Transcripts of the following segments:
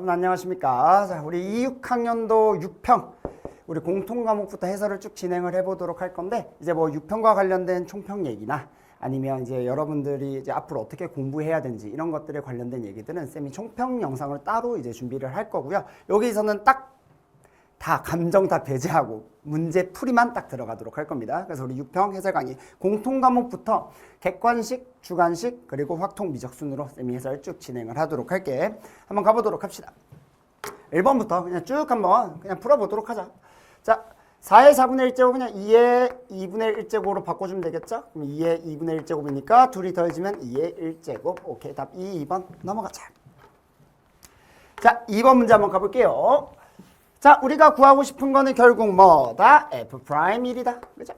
여러분 안녕하십니까. 자, 우리 26학년도 6평 우리 공통 과목부터 해설을 쭉 진행을 해보도록 할 건데, 이제 뭐 6평과 관련된 총평 얘기나 아니면 이제 여러분들이 이제 앞으로 어떻게 공부해야 되는지 이런 것들에 관련된 얘기들은 쌤이 총평 영상을 따로 이제 준비를 할 거고요. 여기서는 딱 다 감정 다 배제하고 문제 풀이만 딱 들어가도록 할 겁니다. 그래서 우리 6평 해설 강의 공통 과목부터 객관식, 주관식, 그리고 확통 미적 순으로 쌤이 해설 쭉 진행을 하도록 할게. 한번 가보도록 합시다. 1번부터 그냥 쭉 한번 그냥 풀어보도록 하자. 자, 4의 4분의 1제곱 그냥 2의 2분의 1제곱으로 바꿔주면 되겠죠? 그럼 2의 2분의 1제곱이니까 둘이 더해지면 2의 1제곱. 오케이, 답 2번 넘어가자. 자, 2번 문제 한번 가볼게요. 자, 우리가 구하고 싶은 거는 결국 뭐다? F'1이다. 그죠?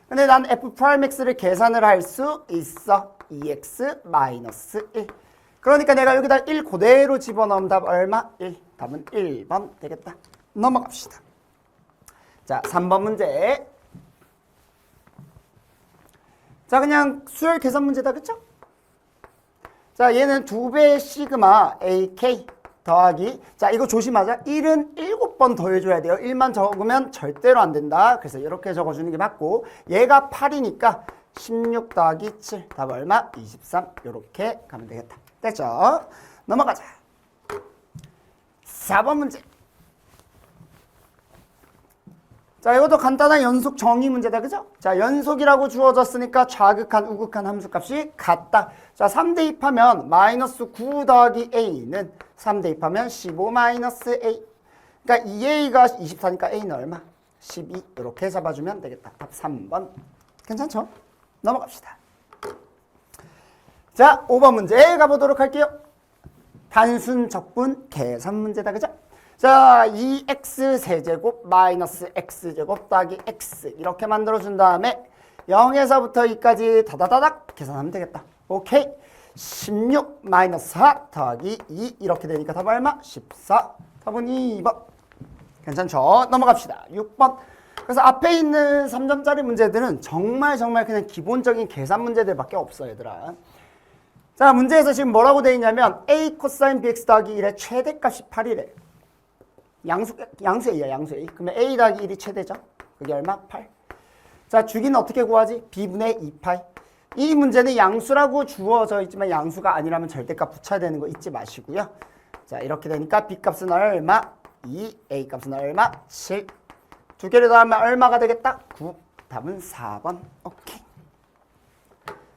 근데 난 F'X를 계산을 할 수 있어. 2X-1. 그러니까 내가 여기다 1 그대로 집어넣으면 답 얼마? 1. 답은 1번 되겠다. 넘어갑시다. 자, 3번 문제. 자, 그냥 수열 계산 문제다. 그쵸? 자, 얘는 2배의 시그마 AK 더하기, 자 이거 조심하자. 1은 7번 더해줘야 돼요. 1만 적으면 절대로 안 된다. 그래서 이렇게 적어주는 게 맞고, 얘가 8이니까 16 더하기 7 답 얼마? 23. 이렇게 가면 되겠다. 됐죠? 넘어가자. 4번 문제. 자, 이것도 간단한 연속 정의 문제다. 그죠? 자, 연속이라고 주어졌으니까 좌극한, 우극한 함수값이 같다. 자, 3 대입하면 마이너스 9 더하기 a는 3 대입하면 15 마이너스 a. 그러니까 2a가 24니까 a는 얼마? 12. 이렇게 잡아주면 되겠다. 답 3번. 괜찮죠? 넘어갑시다. 자, 5번 문제 가보도록 할게요. 단순 적분 계산 문제다. 그죠? 자, 2x 세제곱 마이너스 x제곱 더하기 x 이렇게 만들어준 다음에 0에서부터 2까지 다다다닥 계산하면 되겠다. 오케이. 16 마이너스 4 더하기 2 이렇게 되니까 답 얼마? 14. 답은 2번. 괜찮죠? 넘어갑시다. 6번. 그래서 앞에 있는 3점짜리 문제들은 정말 그냥 기본적인 계산 문제들밖에 없어, 얘들아. 자, 문제에서 지금 뭐라고 돼 있냐면 a 코사인 bx 더하기 1의 최대값이 8이래. 양수 a야, 양수 a. 그러면 a 더하기 1이 최대죠. 그게 얼마? 8. 자, 주기는 어떻게 구하지? b분의 2파이. 이 문제는 양수라고 주어져 있지만 양수가 아니라면 절대값 붙여야 되는 거 잊지 마시고요. 자, 이렇게 되니까 b값은 얼마? 2, a값은 얼마? 7. 두 개를 더하면 얼마가 되겠다? 9. 답은 4번. 오케이.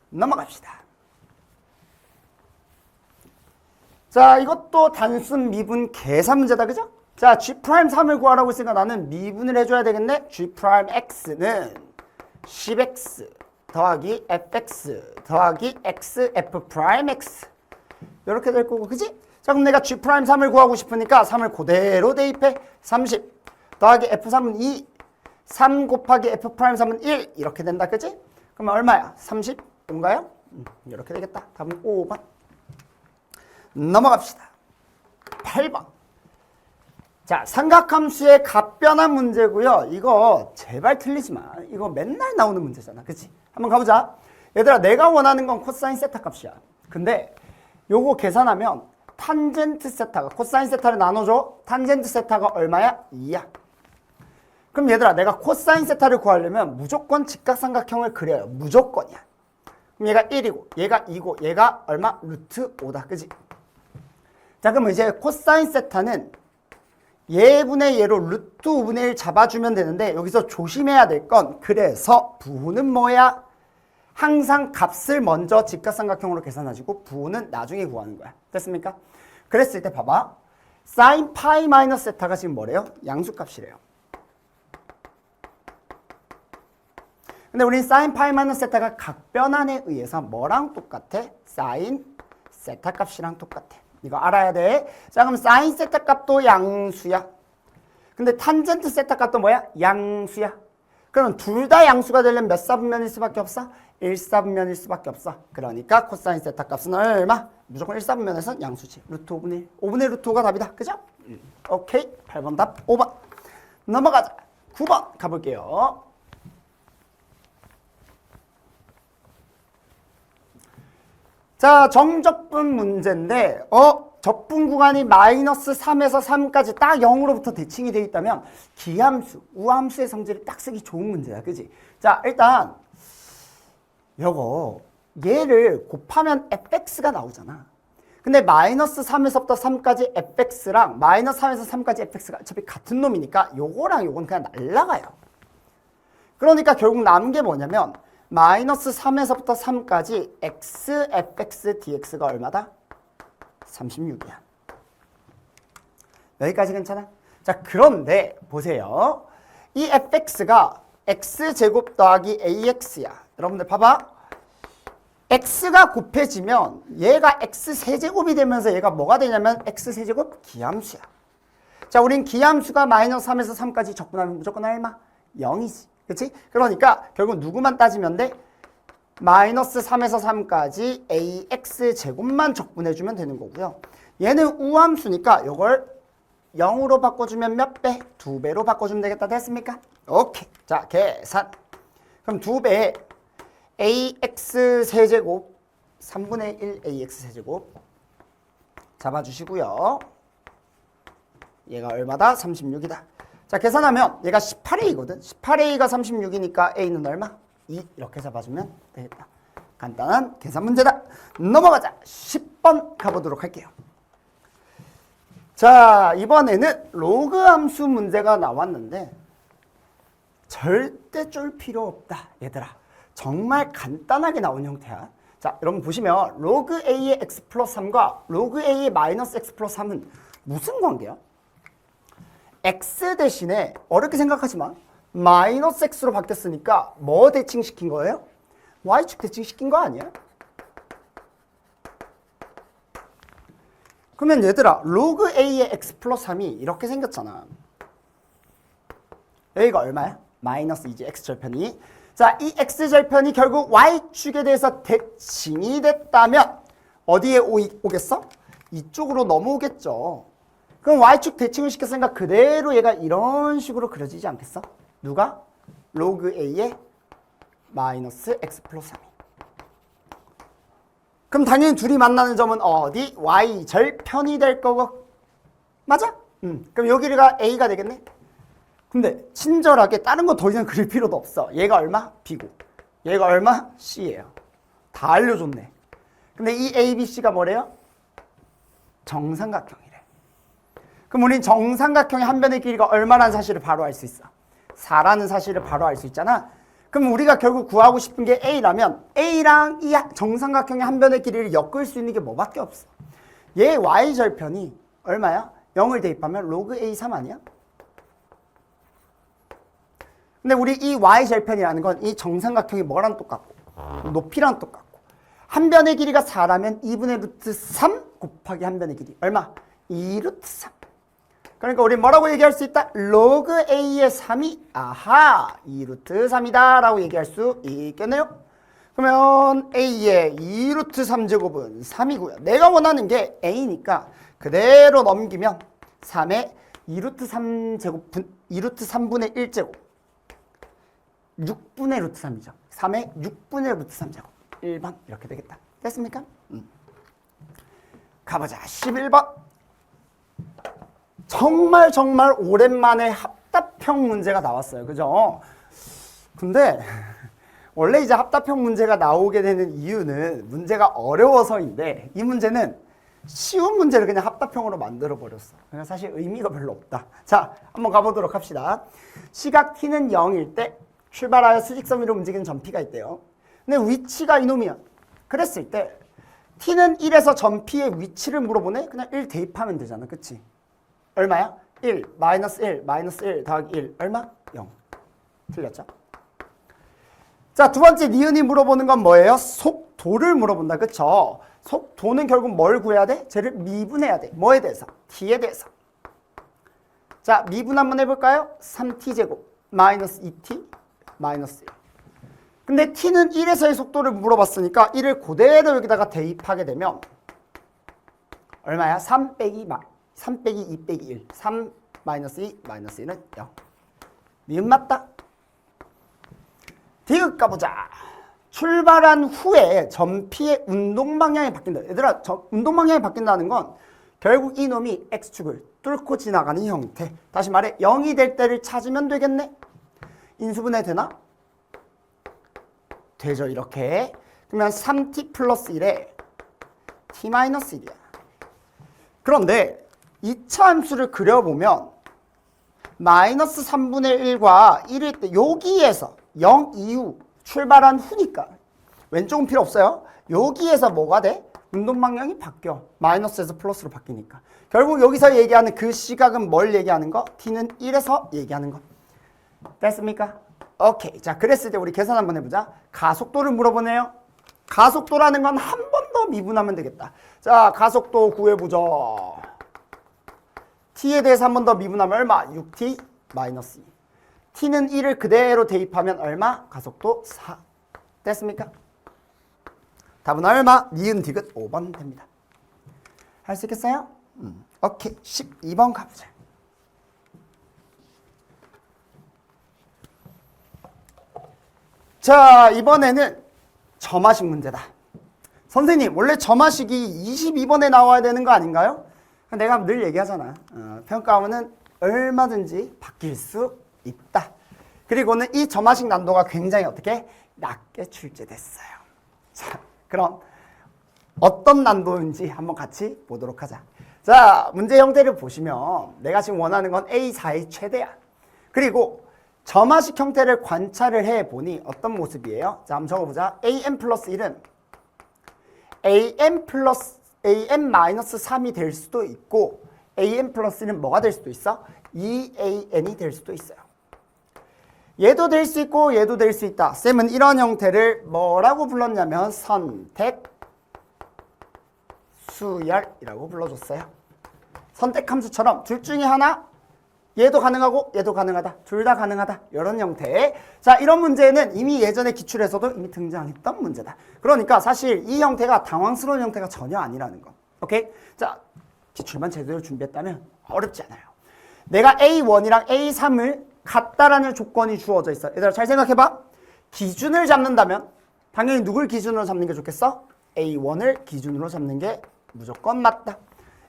넘어갑시다. 자, 이것도 단순 미분 계산 문제다. 그죠? 자, G'3을 구하라고 했으니까 나는 미분을 해줘야 되겠네. G'X는 10X 더하기 fx 더하기 x F'X 이렇게 될 거고, 그지? 자, 그럼 내가 G'3을 구하고 싶으니까 3을 그대로 대입해. 30 더하기 F3은 2, 3 곱하기 F'3은 1 이렇게 된다. 그지? 그러면 얼마야? 35인가요? 이렇게 되겠다. 답은 5번. 넘어갑시다. 8번. 자, 삼각함수의 값변환 문제고요. 이거 제발 틀리지 마. 이거 맨날 나오는 문제잖아. 그치? 한번 가보자. 얘들아, 내가 원하는 건 코사인 세타 값이야. 근데 요거 계산하면 탄젠트 세타가, 코사인 세타를 나눠줘. 탄젠트 세타가 얼마야? 2야. 그럼 얘들아, 내가 코사인 세타를 구하려면 무조건 직각삼각형을 그려요. 무조건이야. 그럼 얘가 1이고 얘가 2고 얘가 얼마? 루트 5다. 그지? 자, 그럼 이제 코사인 세타는 얘분의 얘로 루트 5분의 1 잡아주면 되는데, 여기서 조심해야 될 건, 그래서 부호는 뭐야? 항상 값을 먼저 직각삼각형으로 계산하시고 부호는 나중에 구하는 거야. 됐습니까? 그랬을 때 봐봐. 사인 파이 마이너스 세타가 지금 뭐래요? 양수값이래요. 근데 우린 사인 파이 마이너스 세타가 각변환에 의해서 뭐랑 똑같아? 사인 세타 값이랑 똑같아. 이거 알아야 돼. 자, 그럼 사인 세타 값도 양수야. 근데 탄젠트 세타 값도 뭐야? 양수야. 그럼 둘 다 양수가 되려면 몇 사분면일 수밖에 없어? 1사분면일 수밖에 없어. 그러니까 코사인 세타 값은 얼마? 무조건 1사분면에서 양수지. 루트 5분의 1. 5분의 루트 5가 답이다. 그죠? 오케이. 8번 답 5번. 넘어가자. 9번 가볼게요. 자, 정적분 문제인데 적분 구간이 마이너스 3에서 3까지 딱 0으로부터 대칭이 되어 있다면 기함수, 우함수의 성질을 딱 쓰기 좋은 문제야. 그지? 자, 일단 요거 얘를 곱하면 fx가 나오잖아. 근데 마이너스 3에서부터 3까지 fx랑 마이너스 3에서 3까지 fx가 어차피 같은 놈이니까 요거랑 요건 그냥 날라가요. 그러니까 결국 남은 게 뭐냐면 마이너스 3에서부터 3까지 x, fx, dx가 얼마다? 36이야. 여기까지 괜찮아? 자, 그런데 보세요. 이 fx가 x제곱 더하기 ax야. 여러분들 봐봐. x가 곱해지면 얘가 x세제곱이 되면서 얘가 뭐가 되냐면 x세제곱 기함수야. 자, 우린 기함수가 마이너스 3에서 3까지 적분하면 무조건 얼마? 0이지. 그치? 그러니까 결국 누구만 따지면 돼? 마이너스 3에서 3까지 ax제곱만 적분해주면 되는 거고요. 얘는 우함수니까 이걸 0으로 바꿔주면 몇 배? 2배로 바꿔주면 되겠다. 됐습니까? 오케이. 자, 계산. 그럼 2배에 ax세제곱 3분의 1 ax세제곱 잡아주시고요. 얘가 얼마다? 36이다. 자, 계산하면 얘가 18a거든. 18a가 36이니까 a는 얼마? 2 이렇게 잡아주면 되겠다. 간단한 계산 문제다. 넘어가자. 10번 가보도록 할게요. 자, 이번에는 로그 함수 문제가 나왔는데 절대 쫄 필요 없다. 얘들아. 정말 간단하게 나온 형태야. 자, 여러분 보시면 로그 a의 x 플러스 3과 로그 a의 마이너스 x 플러스 3은 무슨 관계야? x 대신에 어렵게 생각하지 마. 마이너스 x로 바뀌었으니까 뭐 대칭시킨 거예요? y축 대칭시킨 거 아니야? 그러면 얘들아 로그 a의 x 플러스 3이 이렇게 생겼잖아. 여기가 얼마야? 마이너스 2지 x절편이. 자, 이 x절편이 결국 y축에 대해서 대칭이 됐다면 어디에 오겠어? 이쪽으로 넘어오겠죠. 그럼 y축 대칭을 시켰으니까 그대로 얘가 이런 식으로 그려지지 않겠어? 누가? 로그 a의 마이너스 x 플러스 3이. 그럼 당연히 둘이 만나는 점은 어디? y절편이 될 거고. 맞아? 그럼 여기가 a가 되겠네? 근데 친절하게 다른 거 더 이상 그릴 필요도 없어. 얘가 얼마? b고 얘가 얼마? c예요. 다 알려줬네. 근데 이 a, b, c가 뭐래요? 정삼각형이래. 그럼 우린 정삼각형의 한 변의 길이가 얼마라는 사실을 바로 알 수 있어. 4라는 사실을 바로 알 수 있잖아. 그럼 우리가 결국 구하고 싶은 게 a라면 a랑 이 정삼각형의 한 변의 길이를 엮을 수 있는 게 뭐밖에 없어. 얘 y절편이 얼마야? 0을 대입하면 로그 a3 아니야? 근데 우리 이 y절편이라는 건 이 정삼각형이 뭐랑 똑같고 높이랑 똑같고 한 변의 길이가 4라면 2분의 루트 3 곱하기 한 변의 길이 얼마? 2루트 3. 그러니까 우리 뭐라고 얘기할 수 있다? 로그 a의 3이 아하 2루트 3이다 라고 얘기할 수 있겠네요. 그러면 a의 2루트 3제곱은 3이고요. 내가 원하는 게 a니까 그대로 넘기면 3의 2루트 3제곱 2루트 3분의 1제곱 6분의 루트 3이죠. 3의 6분의 루트 3제곱 1번 이렇게 되겠다. 됐습니까? 가보자. 11번. 정말 오랜만에 합답형 문제가 나왔어요. 그죠? 근데 원래 이제 합답형 문제가 나오게 되는 이유는 문제가 어려워서인데 이 문제는 쉬운 문제를 그냥 합답형으로 만들어 버렸어. 그냥 사실 의미가 별로 없다. 자, 한번 가보도록 합시다. 시각 t는 0일 때 출발하여 수직선 위로 움직이는 점P가 있대요. 근데 위치가 이놈이야. 그랬을 때 t는 1에서 점P의 위치를 물어보네? 그냥 1 대입하면 되잖아. 그치? 얼마야? 1, 마이너스 1, 마이너스 1 더하기 1 얼마? 0. 틀렸죠? 자, 두 번째 니은이 물어보는 건 뭐예요? 속도를 물어본다. 그쵸? 속도는 결국 뭘 구해야 돼? 쟤를 미분해야 돼. 뭐에 대해서? t에 대해서. 자, 미분 한번 해볼까요? 3t제곱 마이너스 2t 마이너스 1. 근데 t는 1에서의 속도를 물어봤으니까 1을 그대로 여기다가 대입하게 되면 얼마야? 3 빼기 2 빼기 1. 3 마이너스 2 마이너스 1은 0. 미음 맞다. 디귿 가보자. 출발한 후에 점P의 운동 방향이 바뀐다. 얘들아, 운동 방향이 바뀐다는 건 결국 이놈이 x축을 뚫고 지나가는 형태. 다시 말해 0이 될 때를 찾으면 되겠네. 인수분해 되나? 되죠. 이렇게. 그러면 3t 플러스 1에 t 마이너스 1이야. 그런데 2차 함수를 그려보면 마이너스 3분의 1과 1일 때 여기에서 0 이후 출발한 후니까 왼쪽은 필요 없어요. 여기에서 뭐가 돼? 운동 방향이 바뀌어. 마이너스에서 플러스로 바뀌니까. 결국 여기서 얘기하는 그 시각은 뭘 얘기하는 거? t는 1에서 얘기하는 거. 됐습니까? 오케이. 자, 그랬을 때 우리 계산 한번 해보자. 가속도를 물어보네요. 가속도라는 건 한 번 더 미분하면 되겠다. 자, 가속도 구해보자. t에 대해서 한 번 더 미분하면 얼마? 6t 마이너스 2. t는 1을 그대로 대입하면 얼마? 가속도 4. 됐습니까? 답은 얼마? 니은 디귿 5번 됩니다. 할 수 있겠어요? 오케이. 12번 가보자. 자, 이번에는 점화식 문제다. 선생님, 원래 점화식이 22번에 나와야 되는 거 아닌가요? 내가 늘 얘기하잖아. 평가원은 얼마든지 바뀔 수 있다. 그리고는 이 점화식 난도가 굉장히 어떻게? 낮게 출제됐어요. 자, 그럼 어떤 난도인지 한번 같이 보도록 하자. 자, 문제 형태를 보시면 내가 지금 원하는 건 A4의 최대야. 그리고 점화식 형태를 관찰을 해보니 어떤 모습이에요? 자, 한번 적어보자. am 플러스 1은 am 마이너스 3이 될 수도 있고 am 플러스 1은 뭐가 될 수도 있어? 2an이 될 수도 있어요. 얘도 될 수 있고 얘도 될 수 있다. 쌤은 이런 형태를 뭐라고 불렀냐면 선택 수열이라고 불러줬어요. 선택함수처럼 둘 중에 하나 얘도 가능하고 얘도 가능하다. 둘 다 가능하다. 이런 형태. 자, 이런 문제는 이미 예전에 기출에서도 이미 등장했던 문제다. 그러니까 사실 이 형태가 당황스러운 형태가 전혀 아니라는 거. 오케이? 자, 기출만 제대로 준비했다면 어렵지 않아요. 내가 A1이랑 A3을 같다라는 조건이 주어져 있어. 얘들아 잘 생각해봐. 기준을 잡는다면 당연히 누굴 기준으로 잡는 게 좋겠어? A1을 기준으로 잡는 게 무조건 맞다.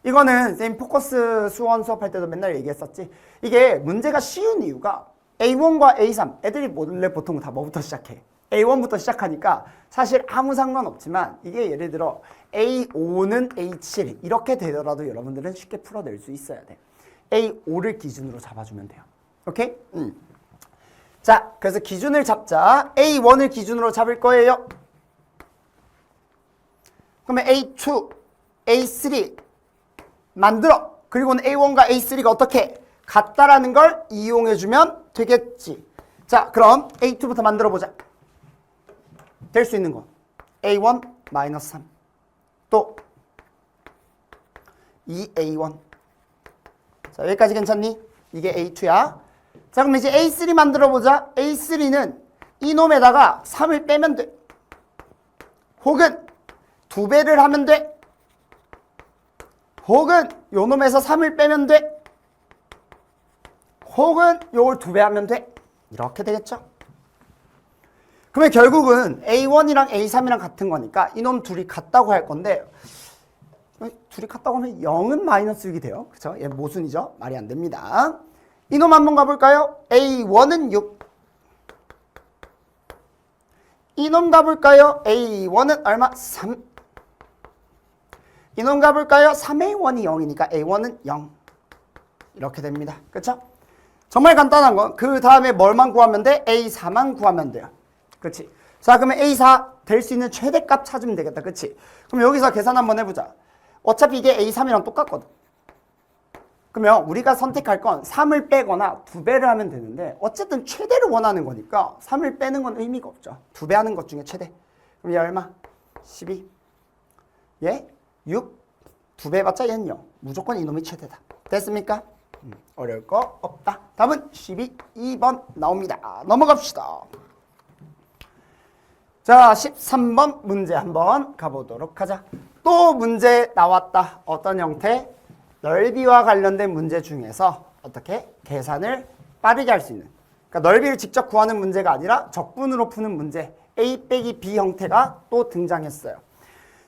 이거는 선생님 포커스 수원 수업할 때도 맨날 얘기했었지. 이게 문제가 쉬운 이유가 A1과 A3 애들이 원래 보통 다 뭐부터 시작해? A1부터 시작하니까 사실 아무 상관없지만 이게 예를 들어 A5는 A7 이렇게 되더라도 여러분들은 쉽게 풀어낼 수 있어야 돼. A5를 기준으로 잡아주면 돼요. 오케이? 자, 그래서 기준을 잡자. A1을 기준으로 잡을 거예요. 그러면 A2, A3 만들어. 그리고는 A1과 A3가 어떻게 같다라는 걸 이용해주면 되겠지. 자, 그럼 A2부터 만들어보자. 될 수 있는 거. A1 마이너스 3. 또 2A1. 자, 여기까지 괜찮니? 이게 A2야. 자, 그럼 이제 A3 만들어보자. A3는 이놈에다가 3을 빼면 돼. 혹은 2배를 하면 돼. 혹은 요놈에서 3을 빼면 돼. 혹은 요걸 2배 하면 돼. 이렇게 되겠죠? 그러면 결국은 A1이랑 A3이랑 같은 거니까 이놈 둘이 같다고 할 건데 둘이 같다고 하면 0은 마이너스 6이 돼요. 그렇죠? 얘 모순이죠? 말이 안 됩니다. 이놈 한번 가볼까요? A1은 6. 이놈 가볼까요? A1은 얼마? 3. 이놈 가볼까요? 3A1이 0이니까 A1은 0. 이렇게 됩니다. 그렇죠? 정말 간단한 건 그 다음에 뭘만 구하면 돼? A4만 구하면 돼요. 그렇지? 자, 그러면 A4 될 수 있는 최대값 찾으면 되겠다. 그렇지? 그럼 여기서 계산 한번 해보자. 어차피 이게 A3이랑 똑같거든. 그러면 우리가 선택할 건 3을 빼거나 2배를 하면 되는데 어쨌든 최대를 원하는 거니까 3을 빼는 건 의미가 없죠. 2배 하는 것 중에 최대. 그럼 얘 얼마? 12. 얘 6. 2배 해봤자 얘는 0. 무조건 이놈이 최대다. 됐습니까? 어려울 거 없다. 답은 2번 나옵니다. 넘어갑시다. 자, 13번 문제 한번 가보도록 하자. 또 문제 나왔다. 어떤 형태? 넓이와 관련된 문제 중에서 어떻게 계산을 빠르게 할 수 있는, 그러니까 넓이를 직접 구하는 문제가 아니라 적분으로 푸는 문제 A 빼기 B 형태가 또 등장했어요.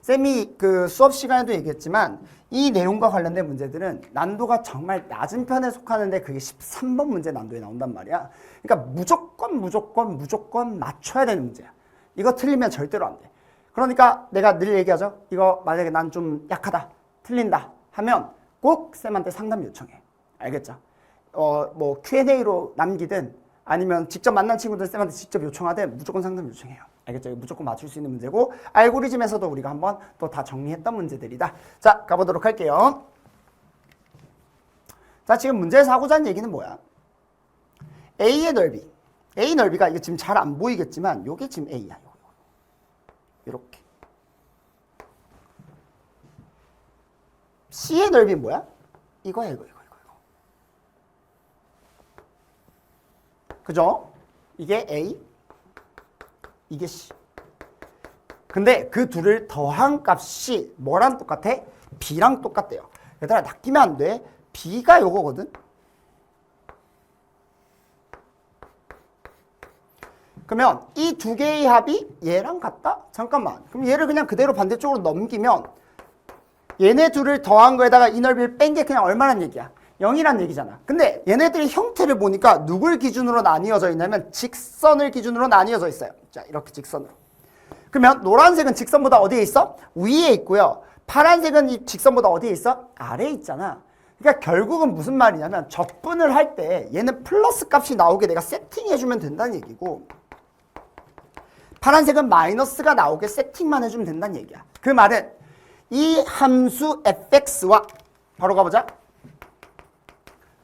쌤이 그 수업 시간에도 얘기했지만 이 내용과 관련된 문제들은 난도가 정말 낮은 편에 속하는데 그게 13번 문제 난도에 나온단 말이야. 그러니까 무조건 맞춰야 되는 문제야. 이거 틀리면 절대로 안 돼. 그러니까 내가 늘 얘기하죠. 이거 만약에 난 좀 약하다, 틀린다 하면 꼭 쌤한테 상담 요청해. 알겠죠? 뭐 Q&A로 남기든 아니면 직접 만난 친구들 쌤한테 직접 요청하든 무조건 상담 요청해요. 알겠죠? 이거 무조건 맞출 수 있는 문제고 알고리즘에서도 우리가 한번 또 다 정리했던 문제들이다. 자, 가보도록 할게요. 자, 지금 문제에서 하고자 하는 얘기는 뭐야? A의 넓이. A 넓이가 이게 지금 잘 안 보이겠지만 요게 지금 A야. 요렇게. C의 넓이 뭐야? 이거야. 그죠? 이게 A, 이게 C. 근데 그 둘을 더한 값이 뭐랑 똑같아? B랑 똑같대요. 얘들아, 낚이면 안 돼. B가 요거거든. 그러면 이 두 개의 합이 얘랑 같다? 잠깐만. 그럼 얘를 그냥 그대로 반대쪽으로 넘기면 얘네 둘을 더한 거에다가 이 넓이를 뺀 게 그냥 얼마란 얘기야? 0이란 얘기잖아. 근데 얘네들의 형태를 보니까 누굴 기준으로 나뉘어져 있냐면 직선을 기준으로 나뉘어져 있어요. 자, 이렇게 직선으로. 그러면 노란색은 직선보다 어디에 있어? 위에 있고요. 파란색은 이 직선보다 어디에 있어? 아래에 있잖아. 그러니까 결국은 무슨 말이냐면 적분을 할 때 얘는 플러스 값이 나오게 내가 세팅해주면 된다는 얘기고 파란색은 마이너스가 나오게 세팅만 해주면 된다는 얘기야. 그 말은 이 함수 fx와 바로 가보자.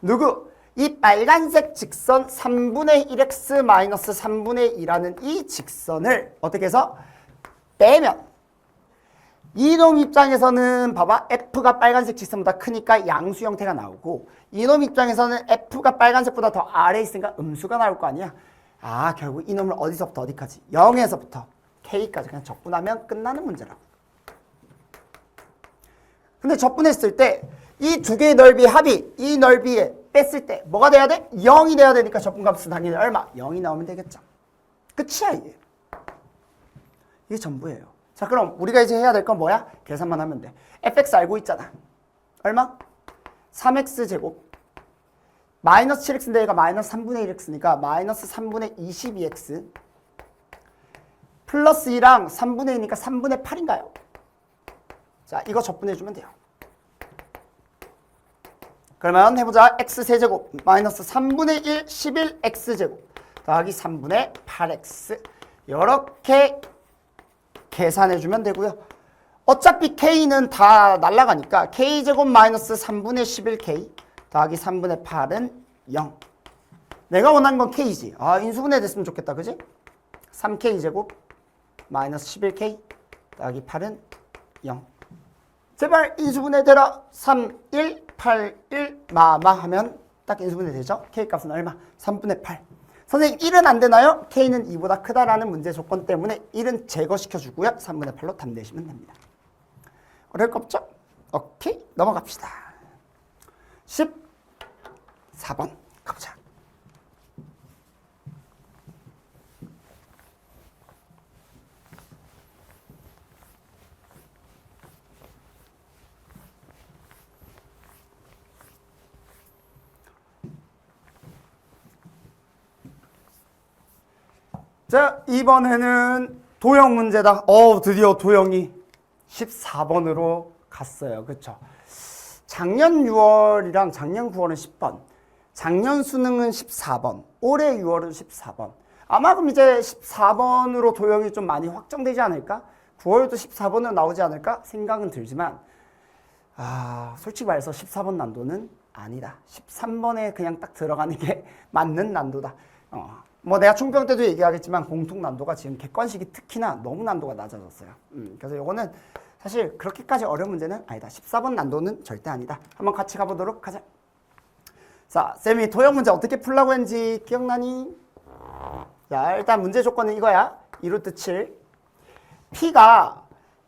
누구? 이 빨간색 직선 3분의 1x 마이너스 3분의 2라는 이 직선을 어떻게 해서 빼면 이놈 입장에서는 봐봐. f가 빨간색 직선보다 크니까 양수 형태가 나오고 이놈 입장에서는 f가 빨간색보다 더 아래에 있으니까 음수가 나올 거 아니야. 아, 결국 이놈을 어디서부터 어디까지? 0에서부터 k까지 그냥 적분하면 끝나는 문제라고. 근데 적분했을 때 이 두 개의 넓이 합이 이 넓이에 뺐을 때 뭐가 돼야 돼? 0이 돼야 되니까 적분값은 당연히 얼마? 0이 나오면 되겠죠. 끝이야 이게. 이게 전부예요. 자, 그럼 우리가 이제 해야 될 건 뭐야? 계산만 하면 돼. fx 알고 있잖아. 얼마? 3x 제곱 마이너스 7x인데 얘가 마이너스 3분의 1x니까 마이너스 3분의 22x 플러스 2랑 3분의 2니까 3분의 8인가요? 자, 이거 적분해주면 돼요. 그러면 해보자. x세제곱 마이너스 3분의 1 11x제곱 더하기 3분의 8x 이렇게 계산해주면 되고요. 어차피 k는 다 날라가니까 k제곱 마이너스 3분의 11k 더하기 3분의 8은 0. 내가 원하는 건 k지. 아, 인수분해 됐으면 좋겠다. 그지? 3k제곱 마이너스 11k 더하기 8은 0. 제발 인수분해 되라. 3, 1, 8, 1, 마마 하면 딱 인수분해 되죠? k값은 얼마? 3분의 8. 선생님 1은 안 되나요? k는 2보다 크다라는 문제 조건 때문에 1은 제거시켜주고요. 3분의 8로 답 내시면 됩니다. 어려울 거 없죠? 오케이, 넘어갑시다. 14번 가보자. 자, 이번에는 도형 문제다. 드디어 도형이 14번으로 갔어요. 그쵸? 작년 6월이랑 작년 9월은 10번, 작년 수능은 14번, 올해 6월은 14번. 아마 그럼 이제 14번으로 도형이 좀 많이 확정되지 않을까? 9월도 14번으로 나오지 않을까? 생각은 들지만 솔직히 말해서 14번 난도는 아니다. 13번에 그냥 딱 들어가는 게 맞는 난도다. 뭐 내가 총평 때도 얘기하겠지만 공통 난도가 지금 객관식이 특히나 너무 난도가 낮아졌어요. 그래서 이거는 사실 그렇게까지 어려운 문제는 아니다. 14번 난도는 절대 아니다. 한번 같이 가보도록 하자. 자, 쌤이 도형 문제 어떻게 풀라고 했는지 기억나니? 자, 일단 문제 조건은 이거야. 2루트 7. P가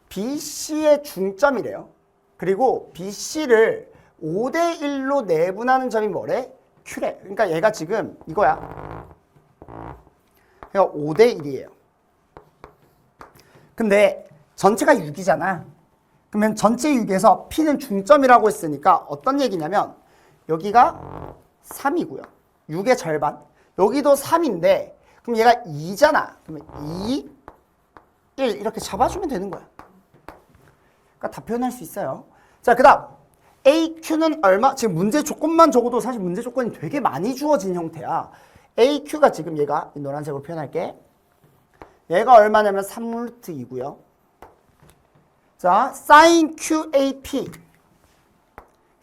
BC의 중점이래요. 그리고 BC를 5대1로 내분하는 점이 뭐래? Q래. 그러니까 얘가 지금 이거야. 그러니까 5대1이에요. 근데 전체가 6이잖아. 그러면 전체 6에서 P는 중점이라고 했으니까 어떤 얘기냐면 여기가 3이고요. 6의 절반. 여기도 3인데 그럼 얘가 2잖아. 그러면 2, 1 이렇게 잡아주면 되는 거야. 그러니까 다 표현할 수 있어요. 자, 그 다음 AQ는 얼마? 지금 문제 조건만 적어도 사실 문제 조건이 되게 많이 주어진 형태야. AQ가 지금 얘가 노란색으로 표현할게. 얘가 얼마냐면 3루트 2고요. 자, sin QAP.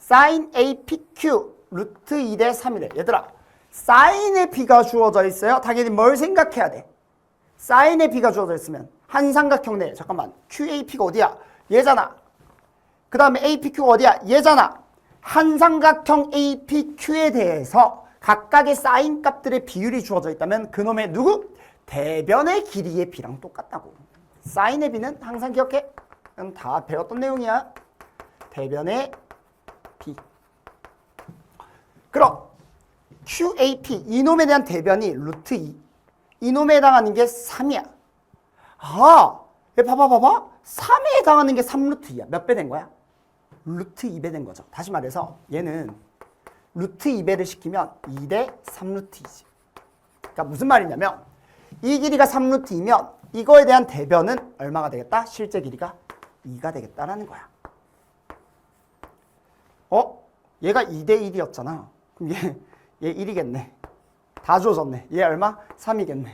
sin APQ 루트 2대 3이래. 얘들아, 사인의 B가 주어져 있어요. 당연히 뭘 생각해야 돼? 사인의 B가 주어져 있으면 한 삼각형 내에 잠깐만 QAP가 어디야? 얘잖아. 그 다음에 APQ가 어디야? 얘잖아. 한 삼각형 APQ에 대해서 각각의 사인 값들의 비율이 주어져 있다면 그놈의 누구? 대변의 길이의 B랑 똑같다고. 사인의 B는 항상 기억해. 이건 다 배웠던 내용이야. 대변의 B. 그럼 QAP 이놈에 대한 대변이 루트 2. 이놈에 해당하는 게 3이야. 아, 얘 봐봐. 3에 해당하는 게 3루트 2야. 몇 배 된 거야? 루트 2배 된 거죠. 다시 말해서 얘는 루트 2배를 시키면 2대 3루트 2지. 그러니까 무슨 말이냐면 이 길이가 3루트 2면 이거에 대한 대변은 얼마가 되겠다? 실제 길이가 2가 되겠다라는 거야. 얘가 2대 1이었잖아. 그럼 얘 1이겠네. 다 주어졌네. 얘 얼마? 3이겠네.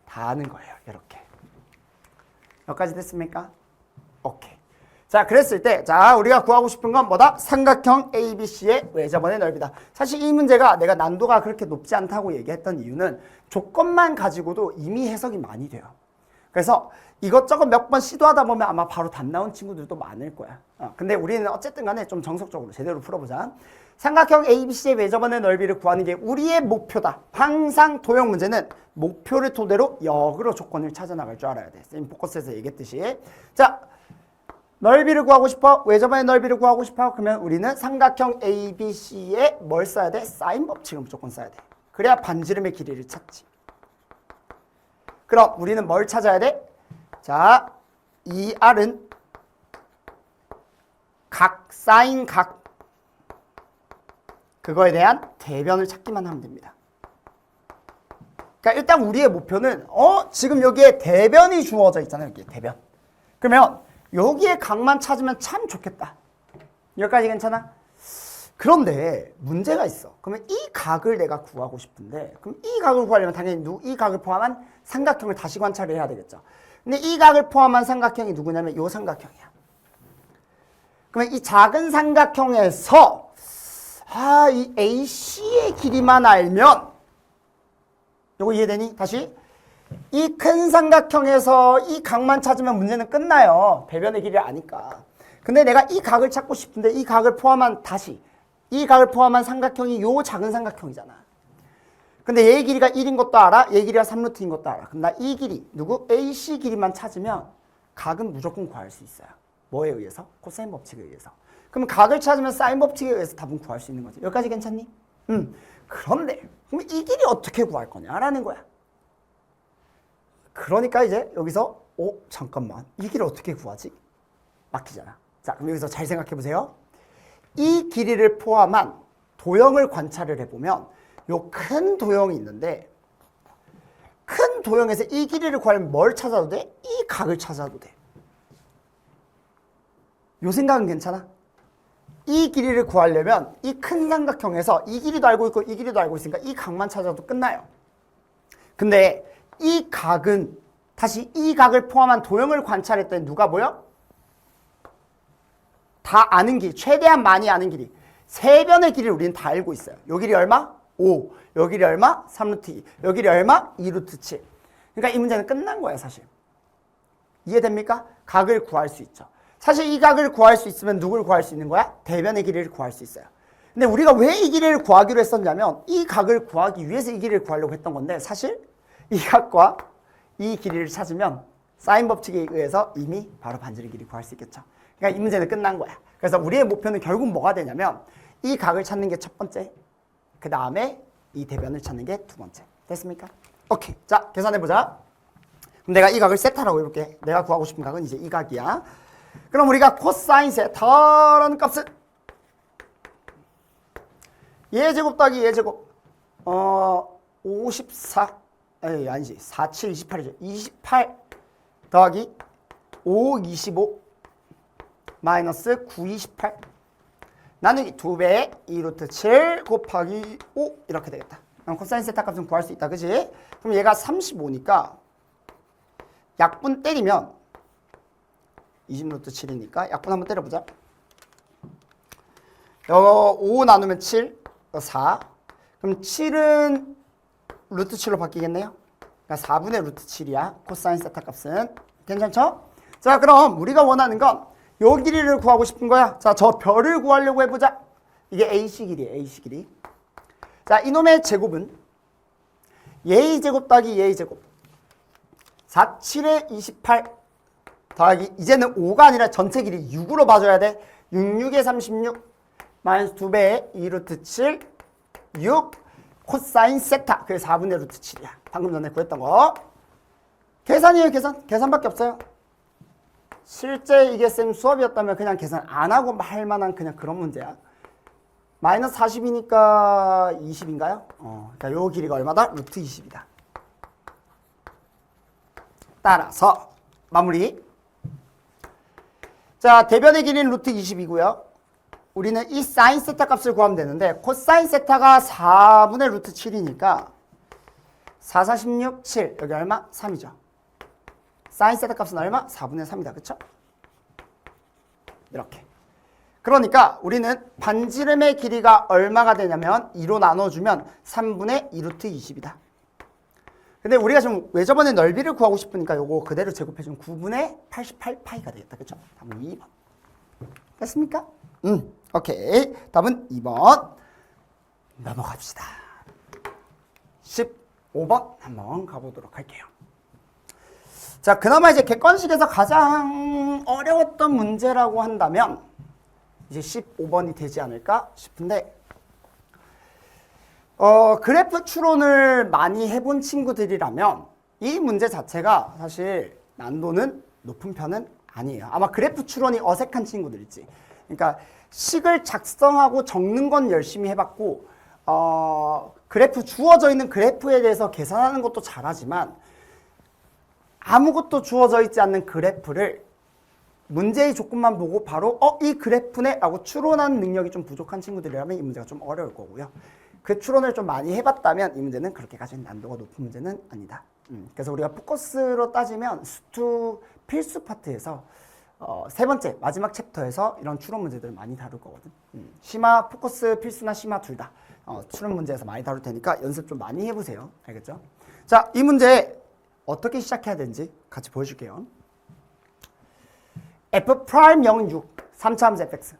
다 아는 거예요. 이렇게. 여기까지 됐습니까? 오케이. 자, 그랬을 때, 자, 우리가 구하고 싶은 건 뭐다? 삼각형 ABC의 외접원의 넓이다. 사실 이 문제가 내가 난도가 그렇게 높지 않다고 얘기했던 이유는 조건만 가지고도 이미 해석이 많이 돼요. 그래서 이것저것 몇 번 시도하다 보면 아마 바로 답 나온 친구들도 많을 거야. 근데 우리는 어쨌든 간에 좀 정석적으로 제대로 풀어보자. 삼각형 ABC의 외접원의 넓이를 구하는 게 우리의 목표다. 항상 도형 문제는 목표를 토대로 역으로 조건을 찾아 나갈 줄 알아야 돼. 쌤 포커스에서 얘기했듯이. 자, 넓이를 구하고 싶어? 외접원의 넓이를 구하고 싶어? 그러면 우리는 삼각형 ABC에 뭘 써야 돼? 사인 법칙을 무조건 써야 돼. 그래야 반지름의 길이를 찾지. 그럼 우리는 뭘 찾아야 돼? 자, 이 R은 각, 사인 각. 그거에 대한 대변을 찾기만 하면 됩니다. 그러니까 일단 우리의 목표는 지금 여기에 대변이 주어져 있잖아요. 여기에 대변. 그러면 여기에 각만 찾으면 참 좋겠다. 여기까지 괜찮아? 그런데 문제가 있어. 그러면 이 각을 내가 구하고 싶은데 그럼 이 각을 구하려면 당연히 이 각을 포함한 삼각형을 다시 관찰을 해야 되겠죠. 근데 이 각을 포함한 삼각형이 누구냐면 이 삼각형이야. 그러면 이 작은 삼각형에서 이 AC의 길이만 알면 요거 이해되니? 다시 이 큰 삼각형에서 이 각만 찾으면 문제는 끝나요. 대변의 길이를 아니까. 근데 내가 이 각을 찾고 싶은데 이 각을 포함한 이 각을 포함한 삼각형이 요 작은 삼각형이잖아. 근데 얘의 길이가 1인 것도 알아. 얘의 길이가 3루트인 것도 알아. 그럼 나 이 길이 누구? AC 길이만 찾으면 각은 무조건 구할 수 있어요. 뭐에 의해서? 코사인 법칙에 의해서. 그럼 각을 찾으면 사인 법칙에 의해서 답은 구할 수 있는 거지. 여기까지 괜찮니? 그런데 그럼 이 길이 어떻게 구할 거냐라는 거야. 그러니까 이제 여기서 잠깐만. 이 길을 어떻게 구하지? 막히잖아. 자, 그럼 여기서 잘 생각해 보세요. 이 길이를 포함한 도형을 관찰을 해보면 요 큰 도형이 있는데 큰 도형에서 이 길이를 구하려면 뭘 찾아도 돼? 이 각을 찾아도 돼. 요 생각은 괜찮아? 이 길이를 구하려면 이 큰 삼각형에서 이 길이도 알고 있고 이 길이도 알고 있으니까 이 각만 찾아도 끝나요. 근데 이 각은 다시 이 각을 포함한 도형을 관찰했더니 누가 보여? 다 아는 길이, 최대한 많이 아는 길이. 세 변의 길이를 우리는 다 알고 있어요. 요 길이 얼마? 5. 요 길이 얼마? 3루트 2. 요 길이 얼마? 2루트 7. 그러니까 이 문제는 끝난 거예요, 사실. 이해됩니까? 각을 구할 수 있죠. 사실 이 각을 구할 수 있으면 누굴 구할 수 있는 거야? 대변의 길이를 구할 수 있어요. 근데 우리가 왜 이 길이를 구하기로 했었냐면 이 각을 구하기 위해서 이 길이를 구하려고 했던 건데 사실 이 각과 이 길이를 찾으면 사인 법칙에 의해서 이미 바로 반지름 길이 구할 수 있겠죠. 그러니까 이 문제는 끝난 거야. 그래서 우리의 목표는 결국 뭐가 되냐면 이 각을 찾는 게 첫 번째, 그 다음에 이 대변을 찾는 게 두 번째. 됐습니까? 오케이. 자, 계산해보자. 그럼 내가 이 각을 세타라고 해볼게. 내가 구하고 싶은 각은 이제 이 각이야. 그럼 우리가 코사인 세타라는 값은 얘 제곱 더하기 얘 제곱 54 아니지 47 28이죠. 28 더하기 5 25 마이너스 9 28 나누기 2배 2루트 7 곱하기 5 이렇게 되겠다. 그럼 코사인 세타 값은 구할 수 있다. 그지? 그럼 얘가 35니까 약분 때리면 20루트 7이니까 약분 한번 때려보자. 5 나누면 7 4 그럼 7은 루트 7로 바뀌겠네요. 그러니까 4분의 루트 7이야. 코사인 세타 값은. 괜찮죠? 자, 그럼 우리가 원하는 건 요 길이를 구하고 싶은 거야. 자, 저 별을 구하려고 해보자. 이게 AC 길이에요. AC 길이. 자, 이놈의 제곱은 예의 제곱 더하기 예의 제곱 47에 28 더하기 이제는 5가 아니라 전체 길이 6으로 봐줘야 돼. 66에 36 마이너스 2배에 2루트 7 6 코사인 세타 그게 4분의 루트 7이야. 방금 전에 구했던 거. 계산이에요. 계산밖에 없어요. 실제 이게 쌤 수업이었다면 그냥 계산 안 하고 할 만한 그냥 그런 문제야. 마이너스 40이니까 20인가요? 그러니까 요 길이가 얼마다? 루트 20이다. 따라서 마무리. 자, 대변의 길이는 루트 20이고요. 우리는 이 사인 세타 값을 구하면 되는데 코사인 세타가 4분의 루트 7이니까 4, 4, 16, 7 여기 얼마? 3이죠. 사인 세타 값은 얼마? 4분의 3이다. 그쵸? 이렇게. 그러니까 우리는 반지름의 길이가 얼마가 되냐면 2로 나눠주면 3분의 2루트 20이다. 근데 우리가 지금 왜 저번에 넓이를 구하고 싶으니까 요거 그대로 제곱해주면 9분의 88파이가 되겠다. 그쵸? 답은 2번. 됐습니까? 오케이. 답은 2번. 넘어갑시다. 15번 한번 가보도록 할게요. 자, 그나마 이제 객관식에서 가장 어려웠던 문제라고 한다면 이제 15번이 되지 않을까 싶은데 그래프 추론을 많이 해본 친구들이라면 이 문제 자체가 사실 난도는 높은 편은 아니에요. 아마 그래프 추론이 어색한 친구들 있지. 그러니까 식을 작성하고 적는 건 열심히 해봤고 그래프 주어져 있는 그래프에 대해서 계산하는 것도 잘하지만 아무것도 주어져 있지 않는 그래프를 문제의 조건만 보고 바로 이 그래프네 라고 추론하는 능력이 좀 부족한 친구들이라면 이 문제가 좀 어려울 거고요. 그 추론을 좀 많이 해봤다면 이 문제는 그렇게까지 난도가 높은 문제는 아니다. 그래서 우리가 포커스로 따지면 수투 필수 파트에서 세 번째 마지막 챕터에서 이런 추론 문제들을 많이 다룰 거거든. 심화 포커스 필수나 심화 둘 다 추론 문제에서 많이 다룰 테니까 연습 좀 많이 해보세요. 알겠죠? 자, 이 문제 어떻게 시작해야 되는지 같이 보여줄게요. f 프라임 0은 6, 3차함수 fx.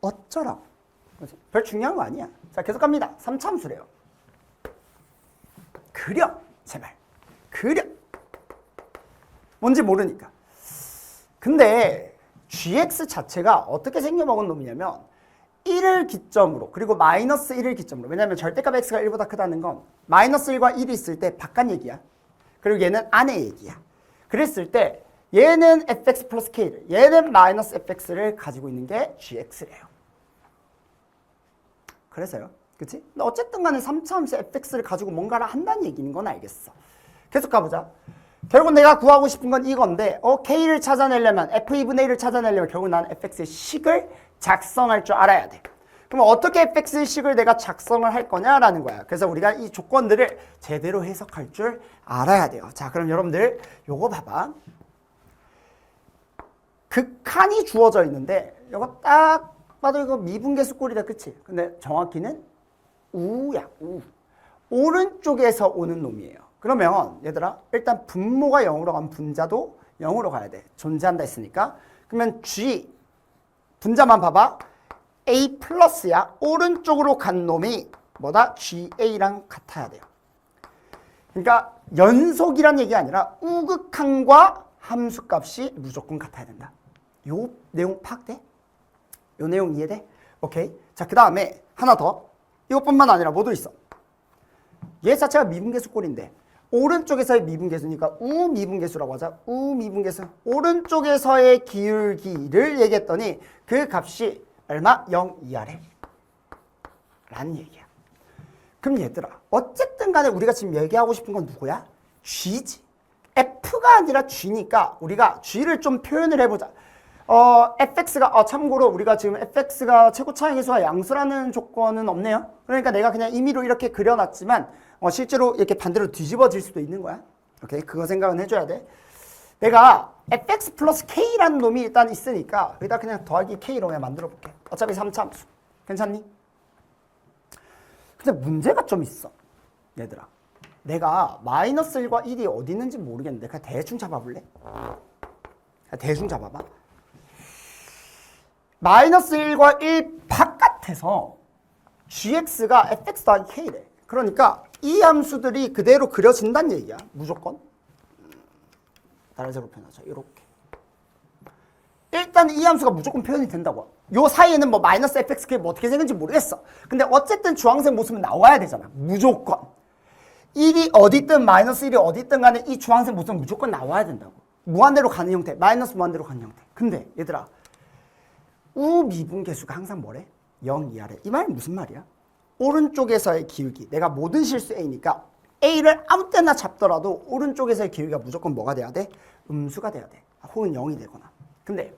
어쩌라고? 별 중요한 거 아니야. 자, 계속 갑니다. 3차함수래요. 그려, 제발. 그려. 뭔지 모르니까. 근데 gx 자체가 어떻게 생겨먹은 놈이냐면 1을 기점으로 그리고 마이너스 1을 기점으로 왜냐하면 절대값 x가 1보다 크다는 건 마이너스 1과 1이 있을 때 바깥 얘기야. 그리고 얘는 안의 얘기야. 그랬을 때 얘는 fx 플러스 k를 얘는 마이너스 fx를 가지고 있는 게 gx래요. 그래서요. 그치? 근데 어쨌든 간에 3차함수 fx를 가지고 뭔가를 한다는 얘기인 건 알겠어. 계속 가보자. 결국 내가 구하고 싶은 건 이건데 k를 찾아내려면 f2분의 1을 찾아내려면 결국 나는 fx의 식을 작성할 줄 알아야 돼. 그럼 어떻게 fx의 식을 내가 작성을 할 거냐라는 거야. 그래서 우리가 이 조건들을 제대로 해석할 줄 알아야 돼요. 자, 그럼 여러분들 요거 봐봐. 극한이 주어져 있는데 이거 딱 봐도 이거 미분계수 꼴이다. 그치? 근데 정확히는 우야. 우. 오른쪽에서 오는 놈이에요. 그러면 얘들아 일단 분모가 0으로 가면 분자도 0으로 가야 돼. 존재한다 했으니까. 그러면 G 분자만 봐봐. A 플러스야. 오른쪽으로 간 놈이 뭐다? GA랑 같아야 돼요. 그러니까 연속이란 얘기가 아니라 우극한과 함수값이 무조건 같아야 된다. 요 내용 파악돼? 요 내용 이해돼? 오케이. 자, 그 다음에 하나 더. 이것뿐만 아니라 뭐도 있어. 얘 자체가 미분계수 꼴인데 오른쪽에서의 미분계수니까 우미분계수라고 하자. 우미분계수. 오른쪽에서의 기울기를 얘기했더니 그 값이 얼마? 0 이하래. 라는 얘기야. 그럼 얘들아, 어쨌든 간에 우리가 지금 얘기하고 싶은 건 누구야? G지. F가 아니라 G니까 우리가 G를 좀 표현을 해보자. fx가 참고로 우리가 지금 fx가 최고차의 계수와 양수라는 조건은 없네요. 그러니까 내가 그냥 임의로 이렇게 그려놨지만 실제로 이렇게 반대로 뒤집어질 수도 있는 거야. 오케이, 그거 생각은 해줘야 돼. 내가 fx 플러스 k라는 놈이 일단 있으니까 여기다 그냥 더하기 k로 그냥 만들어 볼게. 어차피 3차 함수. 괜찮니? 근데 문제가 좀 있어. 얘들아, 내가 마이너스 1과 1이 어디 있는지 모르겠는데 그냥 대충 잡아볼래? 대충 잡아봐. 마이너스 1과 1 바깥에서 gx가 fx 더하기 k래. 그러니까 이 함수들이 그대로 그려진다는 얘기야. 무조건. 다른 색으로 표현하자. 이렇게. 일단 이 함수가 무조건 표현이 된다고. 요 사이에는 뭐 마이너스 fx 그게 뭐 어떻게 생긴지 모르겠어. 근데 어쨌든 주황색 모습은 나와야 되잖아. 무조건. 1이 어디 있든 마이너스 1이 어디 있든 간에 이 주황색 모습은 무조건 나와야 된다고. 무한대로 가는 형태. 마이너스 무한대로 가는 형태. 근데 얘들아, 우미분계수가 항상 뭐래? 0 이하래. 이 말은 무슨 말이야? 오른쪽에서의 기울기. 내가 모든 실수 A니까 A를 아무 때나 잡더라도 오른쪽에서의 기울기가 무조건 뭐가 돼야 돼? 음수가 돼야 돼. 혹은 0이 되거나. 근데